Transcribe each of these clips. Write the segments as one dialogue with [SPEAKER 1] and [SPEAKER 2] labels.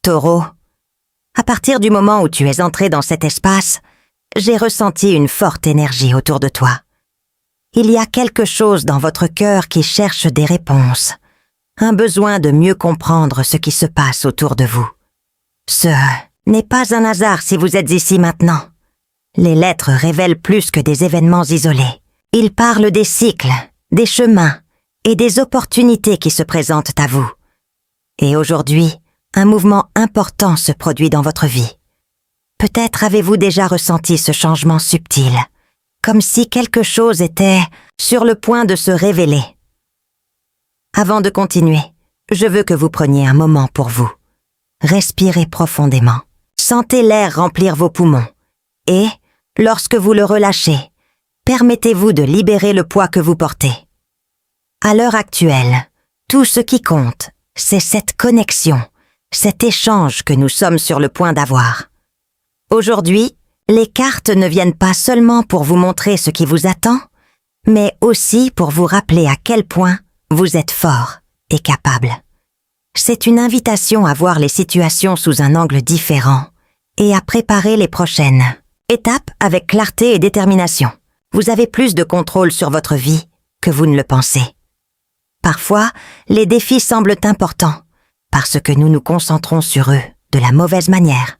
[SPEAKER 1] Taureau, à partir du moment où tu es entré dans cet espace, j'ai ressenti une forte énergie autour de toi. Il y a quelque chose dans votre cœur qui cherche des réponses, un besoin de mieux comprendre ce qui se passe autour de vous. Ce n'est pas un hasard si vous êtes ici maintenant. Les lettres révèlent plus que des événements isolés. Ils parlent des cycles, des chemins et des opportunités qui se présentent à vous. Et aujourd'hui, un mouvement important se produit dans votre vie. Peut-être avez-vous déjà ressenti ce changement subtil, comme si quelque chose était sur le point de se révéler. Avant de continuer, je veux que vous preniez un moment pour vous. Respirez profondément. Sentez l'air remplir vos poumons. Et, lorsque vous le relâchez, permettez-vous de libérer le poids que vous portez. À l'heure actuelle, tout ce qui compte, c'est cette connexion, cet échange que nous sommes sur le point d'avoir. Aujourd'hui, les cartes ne viennent pas seulement pour vous montrer ce qui vous attend, mais aussi pour vous rappeler à quel point vous êtes fort et capable. C'est une invitation à voir les situations sous un angle différent et à préparer les prochaines étapes avec clarté et détermination. Vous avez plus de contrôle sur votre vie que vous ne le pensez. Parfois, les défis semblent importants parce que nous nous concentrons sur eux de la mauvaise manière.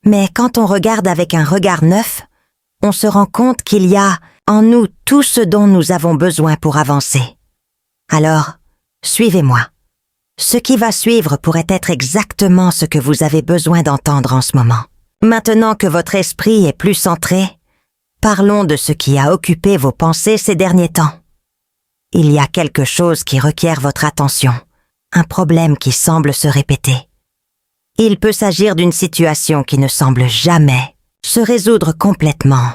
[SPEAKER 1] Mais quand on regarde avec un regard neuf, on se rend compte qu'il y a en nous tout ce dont nous avons besoin pour avancer. Alors, suivez-moi. Ce qui va suivre pourrait être exactement ce que vous avez besoin d'entendre en ce moment. Maintenant que votre esprit est plus centré, parlons de ce qui a occupé vos pensées ces derniers temps. Il y a quelque chose qui requiert votre attention, un problème qui semble se répéter. Il peut s'agir d'une situation qui ne semble jamais se résoudre complètement,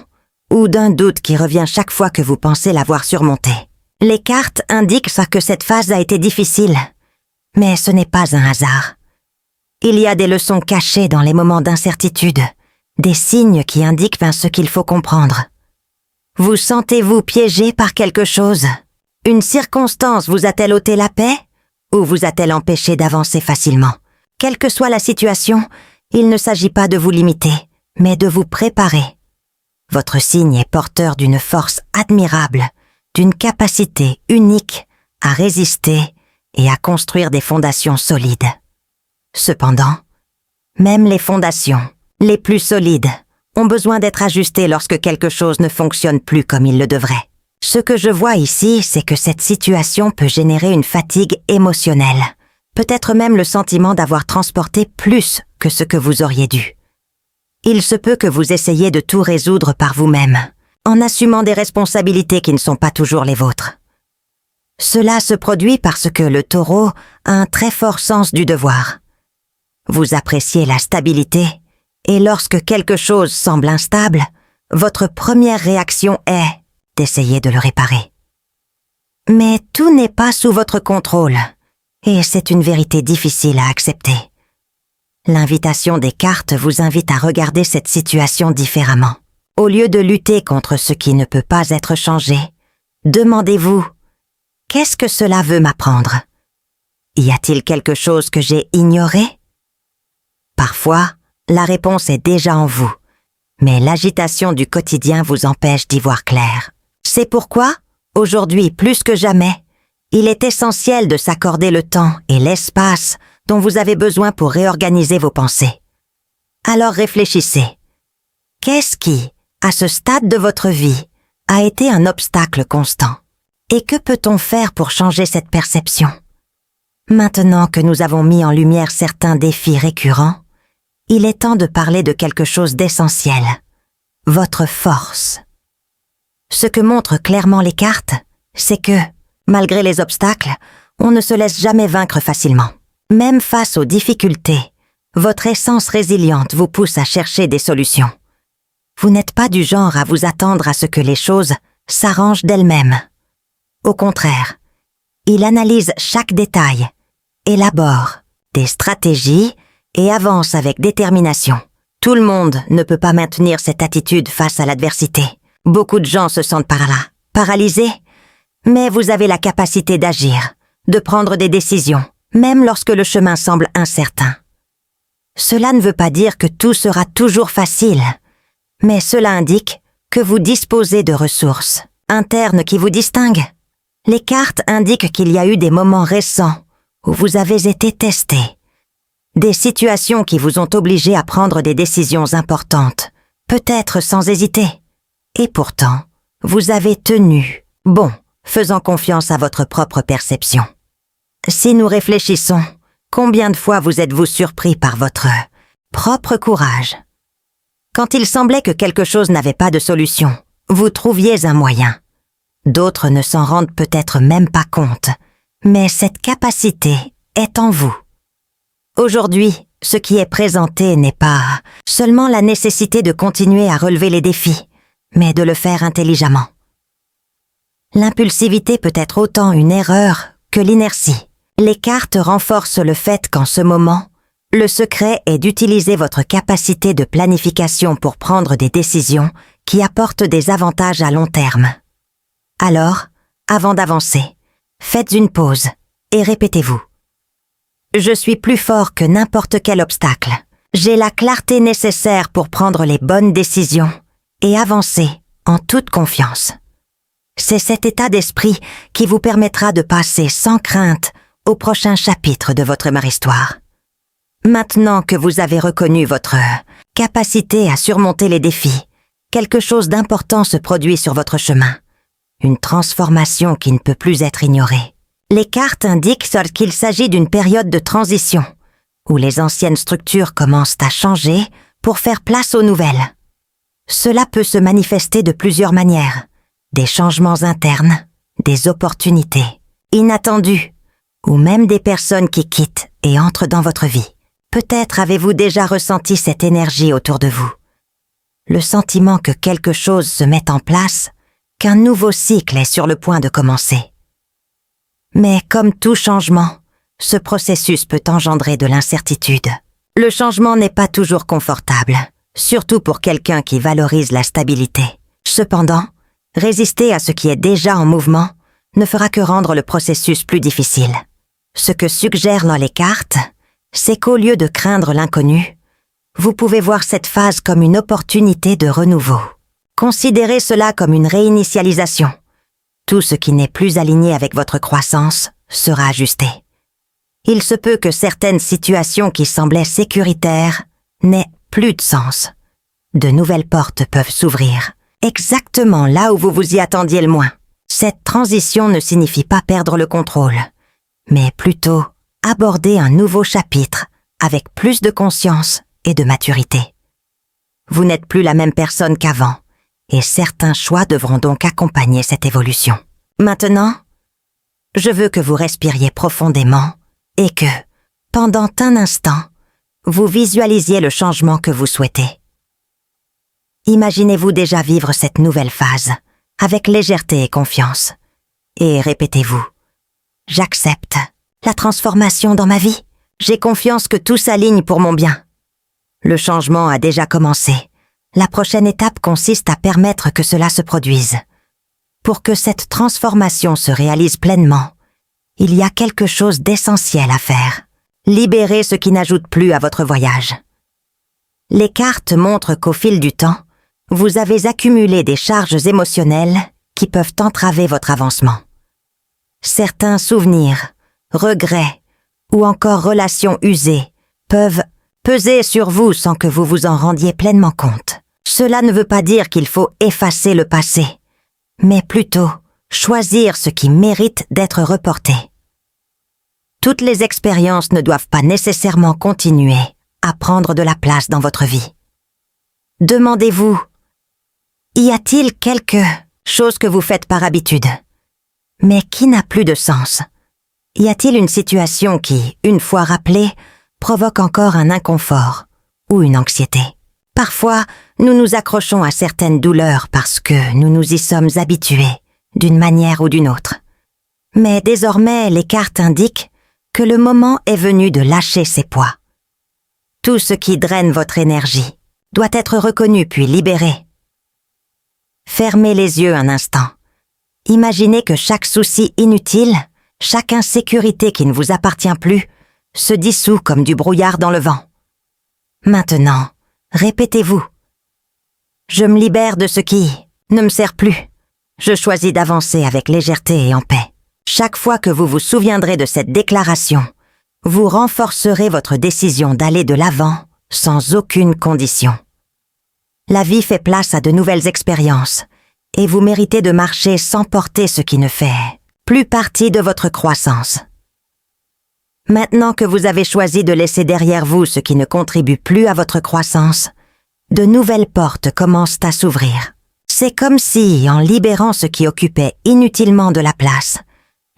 [SPEAKER 1] ou d'un doute qui revient chaque fois que vous pensez l'avoir surmonté. Les cartes indiquent que cette phase a été difficile, mais ce n'est pas un hasard. Il y a des leçons cachées dans les moments d'incertitude, des signes qui indiquent ce qu'il faut comprendre. Vous sentez-vous piégé par quelque chose? Une circonstance vous a-t-elle ôté la paix, ou vous a-t-elle empêché d'avancer facilement? Quelle que soit la situation, il ne s'agit pas de vous limiter, mais de vous préparer. Votre signe est porteur d'une force admirable, d'une capacité unique à résister et à construire des fondations solides. Cependant, même les fondations, les plus solides, ont besoin d'être ajustées lorsque quelque chose ne fonctionne plus comme il le devrait. Ce que je vois ici, c'est que cette situation peut générer une fatigue émotionnelle, peut-être même le sentiment d'avoir transporté plus que ce que vous auriez dû. Il se peut que vous essayiez de tout résoudre par vous-même, en assumant des responsabilités qui ne sont pas toujours les vôtres. Cela se produit parce que le taureau a un très fort sens du devoir. Vous appréciez la stabilité, et lorsque quelque chose semble instable, votre première réaction est d'essayer de le réparer. Mais tout n'est pas sous votre contrôle, et c'est une vérité difficile à accepter. L'invitation des cartes vous invite à regarder cette situation différemment. Au lieu de lutter contre ce qui ne peut pas être changé, demandez-vous « Qu'est-ce que cela veut m'apprendre? Y a-t-il quelque chose que j'ai ignoré? » Parfois, la réponse est déjà en vous, mais l'agitation du quotidien vous empêche d'y voir clair. C'est pourquoi, aujourd'hui plus que jamais, il est essentiel de s'accorder le temps et l'espace dont vous avez besoin pour réorganiser vos pensées. Alors réfléchissez. Qu'est-ce qui, à ce stade de votre vie, a été un obstacle constant? Et que peut-on faire pour changer cette perception? Maintenant que nous avons mis en lumière certains défis récurrents, il est temps de parler de quelque chose d'essentiel, votre force. Ce que montrent clairement les cartes, c'est que, malgré les obstacles, on ne se laisse jamais vaincre facilement. Même face aux difficultés, votre essence résiliente vous pousse à chercher des solutions. Vous n'êtes pas du genre à vous attendre à ce que les choses s'arrangent d'elles-mêmes. Au contraire, il analyse chaque détail, élabore des stratégies et avance avec détermination. Tout le monde ne peut pas maintenir cette attitude face à l'adversité. Beaucoup de gens se sentent paralysés, mais vous avez la capacité d'agir, de prendre des décisions, même lorsque le chemin semble incertain. Cela ne veut pas dire que tout sera toujours facile, mais cela indique que vous disposez de ressources internes qui vous distinguent. Les cartes indiquent qu'il y a eu des moments récents où vous avez été testé, des situations qui vous ont obligé à prendre des décisions importantes, peut-être sans hésiter. Et pourtant, vous avez tenu, bon, faisant confiance à votre propre perception. Si nous réfléchissons, combien de fois vous êtes-vous surpris par votre propre courage? Quand il semblait que quelque chose n'avait pas de solution, vous trouviez un moyen. D'autres ne s'en rendent peut-être même pas compte, mais cette capacité est en vous. Aujourd'hui, ce qui est présenté n'est pas seulement la nécessité de continuer à relever les défis, mais de le faire intelligemment. L'impulsivité peut être autant une erreur que l'inertie. Les cartes renforcent le fait qu'en ce moment, le secret est d'utiliser votre capacité de planification pour prendre des décisions qui apportent des avantages à long terme. Alors, avant d'avancer, faites une pause et répétez-vous. Je suis plus fort que n'importe quel obstacle. J'ai la clarté nécessaire pour prendre les bonnes décisions et avancer en toute confiance. C'est cet état d'esprit qui vous permettra de passer sans crainte au prochain chapitre de votre histoire. Maintenant que vous avez reconnu votre capacité à surmonter les défis, quelque chose d'important se produit sur votre chemin. Une transformation qui ne peut plus être ignorée. Les cartes indiquent qu'il s'agit d'une période de transition, où les anciennes structures commencent à changer pour faire place aux nouvelles. Cela peut se manifester de plusieurs manières. Des changements internes, des opportunités inattendues, ou même des personnes qui quittent et entrent dans votre vie. Peut-être avez-vous déjà ressenti cette énergie autour de vous. Le sentiment que quelque chose se met en place, qu'un nouveau cycle est sur le point de commencer. Mais comme tout changement, ce processus peut engendrer de l'incertitude. Le changement n'est pas toujours confortable, surtout pour quelqu'un qui valorise la stabilité. Cependant, résister à ce qui est déjà en mouvement ne fera que rendre le processus plus difficile. Ce que suggèrent les cartes, c'est qu'au lieu de craindre l'inconnu, vous pouvez voir cette phase comme une opportunité de renouveau. Considérez cela comme une réinitialisation. Tout ce qui n'est plus aligné avec votre croissance sera ajusté. Il se peut que certaines situations qui semblaient sécuritaires n'aient plus de sens. De nouvelles portes peuvent s'ouvrir, exactement là où vous vous y attendiez le moins. Cette transition ne signifie pas perdre le contrôle, mais plutôt aborder un nouveau chapitre avec plus de conscience et de maturité. Vous n'êtes plus la même personne qu'avant, et certains choix devront donc accompagner cette évolution. Maintenant, je veux que vous respiriez profondément et que, pendant un instant, vous visualisiez le changement que vous souhaitez. Imaginez-vous déjà vivre cette nouvelle phase, avec légèreté et confiance. Et répétez-vous, « J'accepte la transformation dans ma vie. J'ai confiance que tout s'aligne pour mon bien. » Le changement a déjà commencé. La prochaine étape consiste à permettre que cela se produise. Pour que cette transformation se réalise pleinement, il y a quelque chose d'essentiel à faire. Libérer ce qui n'ajoute plus à votre voyage. Les cartes montrent qu'au fil du temps, vous avez accumulé des charges émotionnelles qui peuvent entraver votre avancement. Certains souvenirs, regrets ou encore relations usées peuvent peser sur vous sans que vous vous en rendiez pleinement compte. Cela ne veut pas dire qu'il faut effacer le passé, mais plutôt choisir ce qui mérite d'être reporté. Toutes les expériences ne doivent pas nécessairement continuer à prendre de la place dans votre vie. Demandez-vous, y a-t-il quelque chose que vous faites par habitude, mais qui n'a plus de sens? Y a-t-il une situation qui, une fois rappelée, provoque encore un inconfort ou une anxiété? Parfois, nous nous accrochons à certaines douleurs parce que nous nous y sommes habitués, d'une manière ou d'une autre. Mais désormais, les cartes indiquent que le moment est venu de lâcher ces poids. Tout ce qui draine votre énergie doit être reconnu puis libéré. Fermez les yeux un instant. Imaginez que chaque souci inutile, chaque insécurité qui ne vous appartient plus, se dissout comme du brouillard dans le vent. Maintenant, répétez-vous. Je me libère de ce qui ne me sert plus. Je choisis d'avancer avec légèreté et en paix. Chaque fois que vous vous souviendrez de cette déclaration, vous renforcerez votre décision d'aller de l'avant sans aucune condition. La vie fait place à de nouvelles expériences et vous méritez de marcher sans porter ce qui ne fait plus partie de votre croissance. Maintenant que vous avez choisi de laisser derrière vous ce qui ne contribue plus à votre croissance, de nouvelles portes commencent à s'ouvrir. C'est comme si, en libérant ce qui occupait inutilement de la place,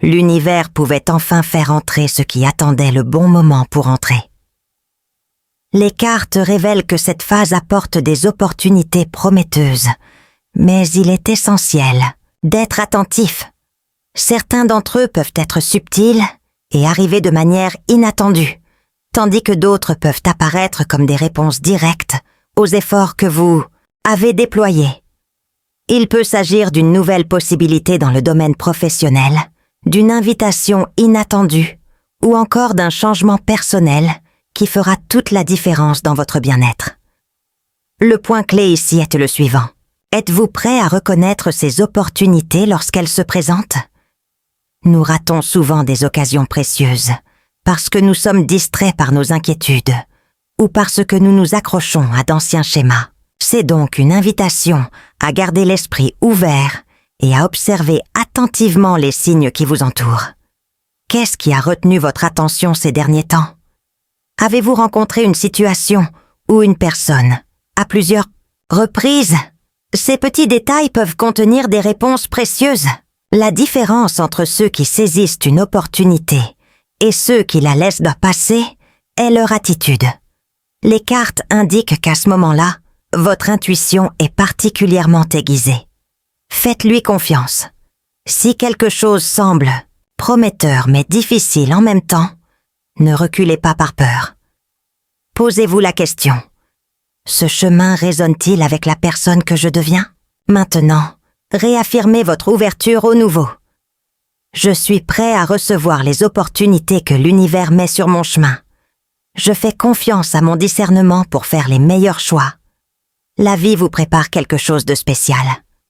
[SPEAKER 1] l'univers pouvait enfin faire entrer ce qui attendait le bon moment pour entrer. Les cartes révèlent que cette phase apporte des opportunités prometteuses, mais il est essentiel d'être attentif. Certains d'entre eux peuvent être subtils et arriver de manière inattendue, tandis que d'autres peuvent apparaître comme des réponses directes aux efforts que vous avez déployés. Il peut s'agir d'une nouvelle possibilité dans le domaine professionnel, d'une invitation inattendue ou encore d'un changement personnel qui fera toute la différence dans votre bien-être. Le point clé ici est le suivant. Êtes-vous prêt à reconnaître ces opportunités lorsqu'elles se présentent? Nous ratons souvent des occasions précieuses parce que nous sommes distraits par nos inquiétudes ou parce que nous nous accrochons à d'anciens schémas. C'est donc une invitation à garder l'esprit ouvert et à observer attentivement les signes qui vous entourent. Qu'est-ce qui a retenu votre attention ces derniers temps? Avez-vous rencontré une situation ou une personne à plusieurs reprises? Ces petits détails peuvent contenir des réponses précieuses. La différence entre ceux qui saisissent une opportunité et ceux qui la laissent passer est leur attitude. Les cartes indiquent qu'à ce moment-là, votre intuition est particulièrement aiguisée. Faites-lui confiance. Si quelque chose semble prometteur mais difficile en même temps, ne reculez pas par peur. Posez-vous la question. Ce chemin résonne-t-il avec la personne que je deviens? Maintenant, réaffirmez votre ouverture au nouveau. Je suis prêt à recevoir les opportunités que l'univers met sur mon chemin. Je fais confiance à mon discernement pour faire les meilleurs choix. La vie vous prépare quelque chose de spécial.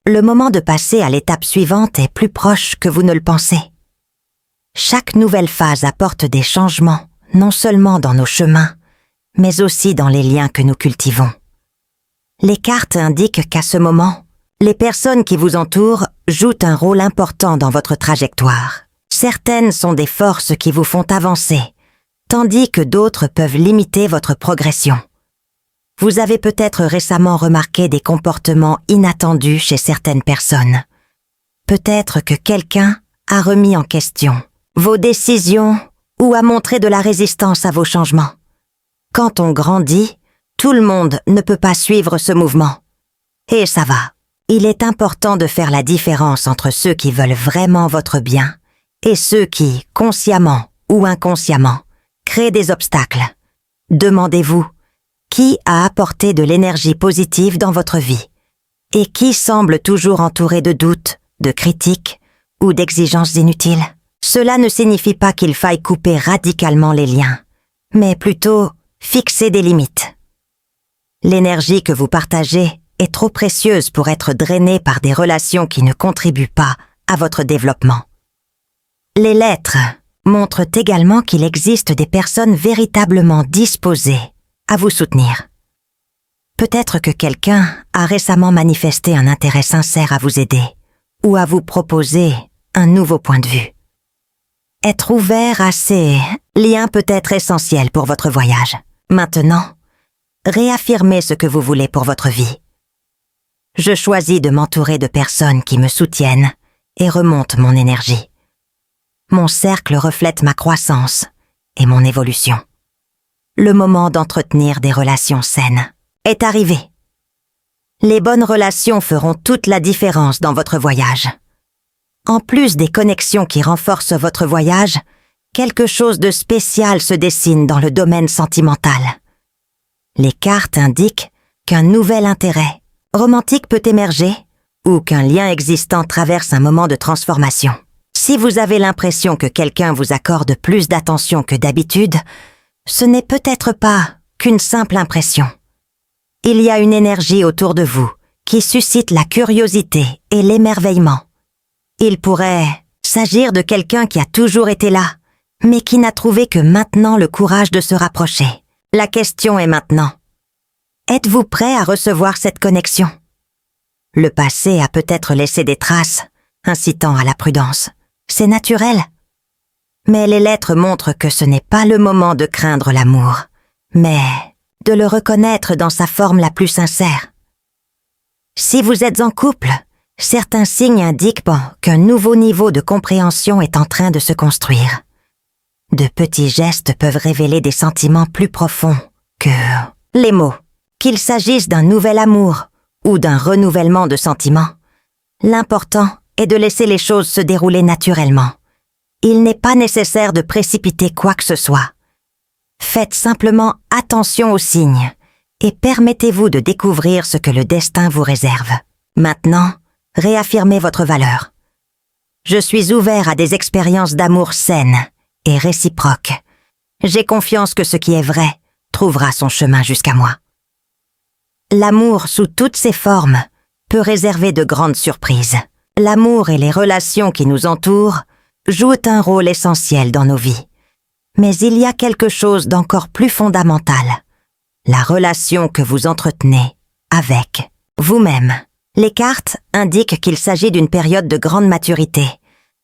[SPEAKER 1] Le moment de passer à l'étape suivante est plus proche que vous ne le pensez. Chaque nouvelle phase apporte des changements, non seulement dans nos chemins, mais aussi dans les liens que nous cultivons. Les cartes indiquent qu'à ce moment, les personnes qui vous entourent jouent un rôle important dans votre trajectoire. Certaines sont des forces qui vous font avancer, tandis que d'autres peuvent limiter votre progression. Vous avez peut-être récemment remarqué des comportements inattendus chez certaines personnes. Peut-être que quelqu'un a remis en question vos décisions ou a montré de la résistance à vos changements. Quand on grandit, tout le monde ne peut pas suivre ce mouvement. Et ça va. Il est important de faire la différence entre ceux qui veulent vraiment votre bien et ceux qui, consciemment ou inconsciemment, créent des obstacles. Demandez-vous, qui a apporté de l'énergie positive dans votre vie et qui semble toujours entouré de doutes, de critiques ou d'exigences inutiles? Cela ne signifie pas qu'il faille couper radicalement les liens, mais plutôt fixer des limites. L'énergie que vous partagez est trop précieuse pour être drainée par des relations qui ne contribuent pas à votre développement. Les lettres montrent également qu'il existe des personnes véritablement disposées à vous soutenir. Peut-être que quelqu'un a récemment manifesté un intérêt sincère à vous aider ou à vous proposer un nouveau point de vue. Être ouvert à ces liens peut être essentiel pour votre voyage. Maintenant, réaffirmez ce que vous voulez pour votre vie. Je choisis de m'entourer de personnes qui me soutiennent et remontent mon énergie. Mon cercle reflète ma croissance et mon évolution. Le moment d'entretenir des relations saines est arrivé. Les bonnes relations feront toute la différence dans votre voyage. En plus des connexions qui renforcent votre voyage, quelque chose de spécial se dessine dans le domaine sentimental. Les cartes indiquent qu'un nouvel intérêt romantique peut émerger ou qu'un lien existant traverse un moment de transformation. Si vous avez l'impression que quelqu'un vous accorde plus d'attention que d'habitude, ce n'est peut-être pas qu'une simple impression. Il y a une énergie autour de vous qui suscite la curiosité et l'émerveillement. Il pourrait s'agir de quelqu'un qui a toujours été là, mais qui n'a trouvé que maintenant le courage de se rapprocher. La question est maintenant. Êtes-vous prêt à recevoir cette connexion? Le passé a peut-être laissé des traces, incitant à la prudence. C'est naturel. Mais les lettres montrent que ce n'est pas le moment de craindre l'amour, mais de le reconnaître dans sa forme la plus sincère. Si vous êtes en couple, certains signes indiquent qu'un nouveau niveau de compréhension est en train de se construire. De petits gestes peuvent révéler des sentiments plus profonds que les mots. Qu'il s'agisse d'un nouvel amour ou d'un renouvellement de sentiments, l'important est de laisser les choses se dérouler naturellement. Il n'est pas nécessaire de précipiter quoi que ce soit. Faites simplement attention aux signes et permettez-vous de découvrir ce que le destin vous réserve. Maintenant, réaffirmez votre valeur. Je suis ouvert à des expériences d'amour saines et réciproques. J'ai confiance que ce qui est vrai trouvera son chemin jusqu'à moi. L'amour sous toutes ses formes peut réserver de grandes surprises. L'amour et les relations qui nous entourent jouent un rôle essentiel dans nos vies. Mais il y a quelque chose d'encore plus fondamental. La relation que vous entretenez avec vous-même. Les cartes indiquent qu'il s'agit d'une période de grande maturité,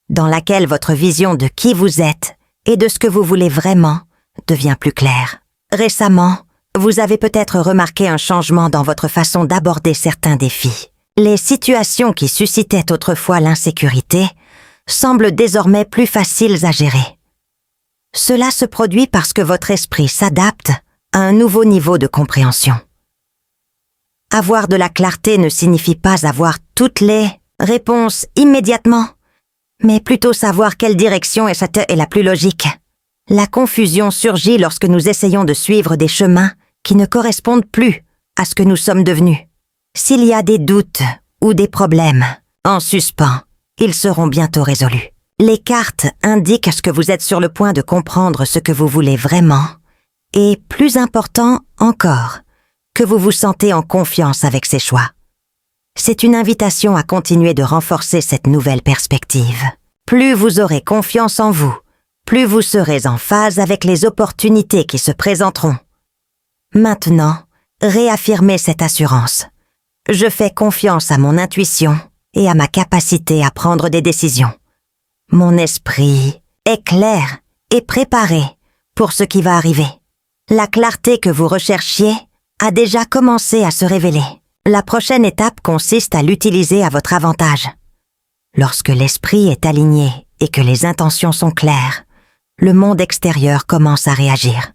[SPEAKER 1] dans laquelle votre vision de qui vous êtes et de ce que vous voulez vraiment devient plus claire. Récemment, vous avez peut-être remarqué un changement dans votre façon d'aborder certains défis. Les situations qui suscitaient autrefois l'insécurité semblent désormais plus faciles à gérer. Cela se produit parce que votre esprit s'adapte à un nouveau niveau de compréhension. Avoir de la clarté ne signifie pas avoir toutes les réponses immédiatement, mais plutôt savoir quelle direction est la plus logique. La confusion surgit lorsque nous essayons de suivre des chemins qui ne correspondent plus à ce que nous sommes devenus. S'il y a des doutes ou des problèmes en suspens, ils seront bientôt résolus. Les cartes indiquent ce que vous êtes sur le point de comprendre ce que vous voulez vraiment, et plus important encore, que vous vous sentez en confiance avec ces choix. C'est une invitation à continuer de renforcer cette nouvelle perspective. Plus vous aurez confiance en vous, plus vous serez en phase avec les opportunités qui se présenteront. Maintenant, réaffirmez cette assurance. Je fais confiance à mon intuition et à ma capacité à prendre des décisions. Mon esprit est clair et préparé pour ce qui va arriver. La clarté que vous recherchiez a déjà commencé à se révéler. La prochaine étape consiste à l'utiliser à votre avantage. Lorsque l'esprit est aligné et que les intentions sont claires, le monde extérieur commence à réagir.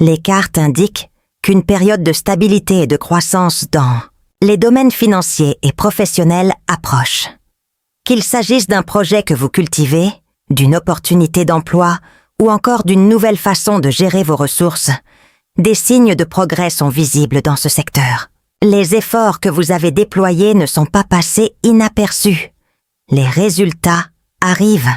[SPEAKER 1] Les cartes indiquent qu'une période de stabilité et de croissance dans les domaines financiers et professionnels approche. Qu'il s'agisse d'un projet que vous cultivez, d'une opportunité d'emploi ou encore d'une nouvelle façon de gérer vos ressources, des signes de progrès sont visibles dans ce secteur. Les efforts que vous avez déployés ne sont pas passés inaperçus. Les résultats arrivent.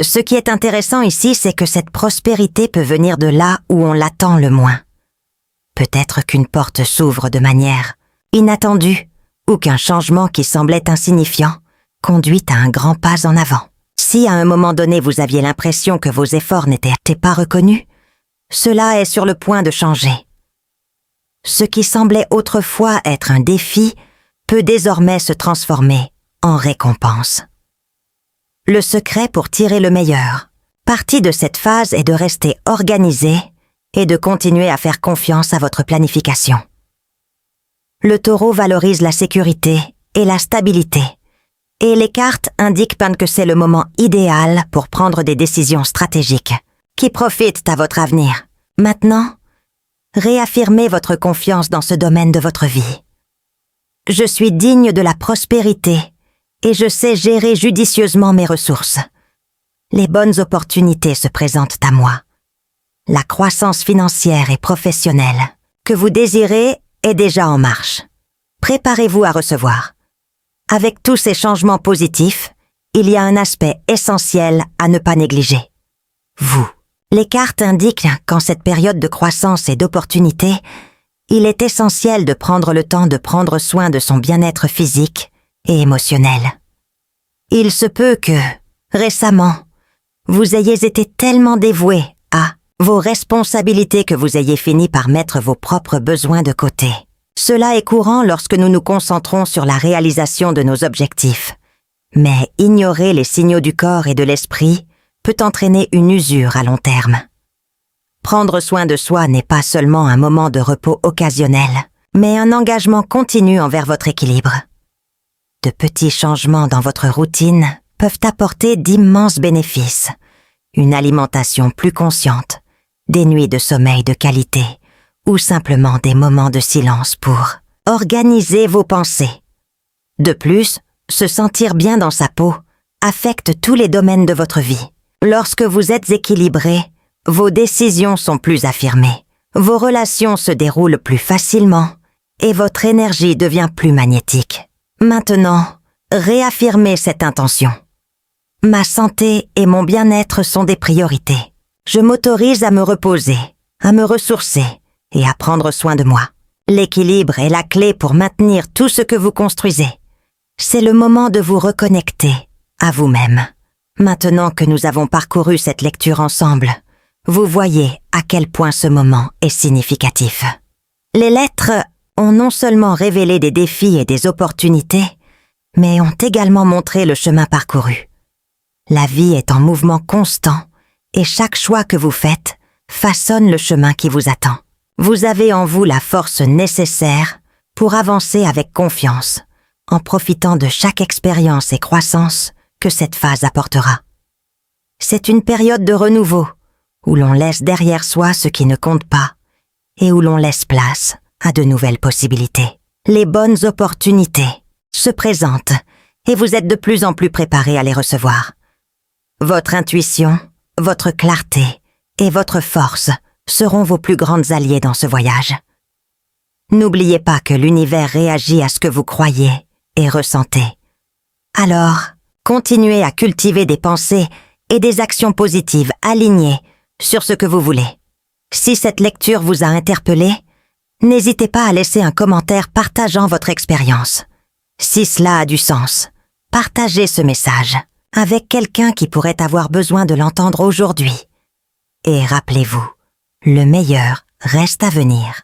[SPEAKER 1] Ce qui est intéressant ici, c'est que cette prospérité peut venir de là où on l'attend le moins. Peut-être qu'une porte s'ouvre de manière inattendue ou qu'un changement qui semblait insignifiant conduit à un grand pas en avant. Si à un moment donné vous aviez l'impression que vos efforts n'étaient pas reconnus, cela est sur le point de changer. Ce qui semblait autrefois être un défi peut désormais se transformer en récompense. Le secret pour tirer le meilleur, partie de cette phase est de rester organisé et de continuer à faire confiance à votre planification. Le taureau valorise la sécurité et la stabilité, et les cartes indiquent que c'est le moment idéal pour prendre des décisions stratégiques qui profitent à votre avenir. Maintenant, réaffirmez votre confiance dans ce domaine de votre vie. Je suis digne de la prospérité et je sais gérer judicieusement mes ressources. Les bonnes opportunités se présentent à moi. La croissance financière et professionnelle que vous désirez est déjà en marche. Préparez-vous à recevoir. Avec tous ces changements positifs, il y a un aspect essentiel à ne pas négliger. Vous. Les cartes indiquent qu'en cette période de croissance et d'opportunité, il est essentiel de prendre le temps de prendre soin de son bien-être physique et émotionnel. Il se peut que, récemment, vous ayez été tellement dévoué à vos responsabilités que vous ayez fini par mettre vos propres besoins de côté. Cela est courant lorsque nous nous concentrons sur la réalisation de nos objectifs. Mais ignorer les signaux du corps et de l'esprit peut entraîner une usure à long terme. Prendre soin de soi n'est pas seulement un moment de repos occasionnel, mais un engagement continu envers votre équilibre. De petits changements dans votre routine peuvent apporter d'immenses bénéfices. Une alimentation plus consciente, des nuits de sommeil de qualité, ou simplement des moments de silence pour organiser vos pensées. De plus, se sentir bien dans sa peau affecte tous les domaines de votre vie. Lorsque vous êtes équilibré, vos décisions sont plus affirmées, vos relations se déroulent plus facilement et votre énergie devient plus magnétique. Maintenant, réaffirmez cette intention. Ma santé et mon bien-être sont des priorités. Je m'autorise à me reposer, à me ressourcer et à prendre soin de moi. L'équilibre est la clé pour maintenir tout ce que vous construisez. C'est le moment de vous reconnecter à vous-même. Maintenant que nous avons parcouru cette lecture ensemble, vous voyez à quel point ce moment est significatif. Les lettres ont non seulement révélé des défis et des opportunités, mais ont également montré le chemin parcouru. La vie est en mouvement constant et chaque choix que vous faites façonne le chemin qui vous attend. Vous avez en vous la force nécessaire pour avancer avec confiance, en profitant de chaque expérience et croissance que cette phase apportera. C'est une période de renouveau, où l'on laisse derrière soi ce qui ne compte pas et où l'on laisse place à de nouvelles possibilités. Les bonnes opportunités se présentent et vous êtes de plus en plus préparé à les recevoir. Votre intuition, votre clarté et votre force seront vos plus grandes alliées dans ce voyage. N'oubliez pas que l'univers réagit à ce que vous croyez et ressentez. Alors, continuez à cultiver des pensées et des actions positives alignées sur ce que vous voulez. Si cette lecture vous a interpellé, n'hésitez pas à laisser un commentaire partageant votre expérience. Si cela a du sens, partagez ce message avec quelqu'un qui pourrait avoir besoin de l'entendre aujourd'hui. Et rappelez-vous, le meilleur reste à venir.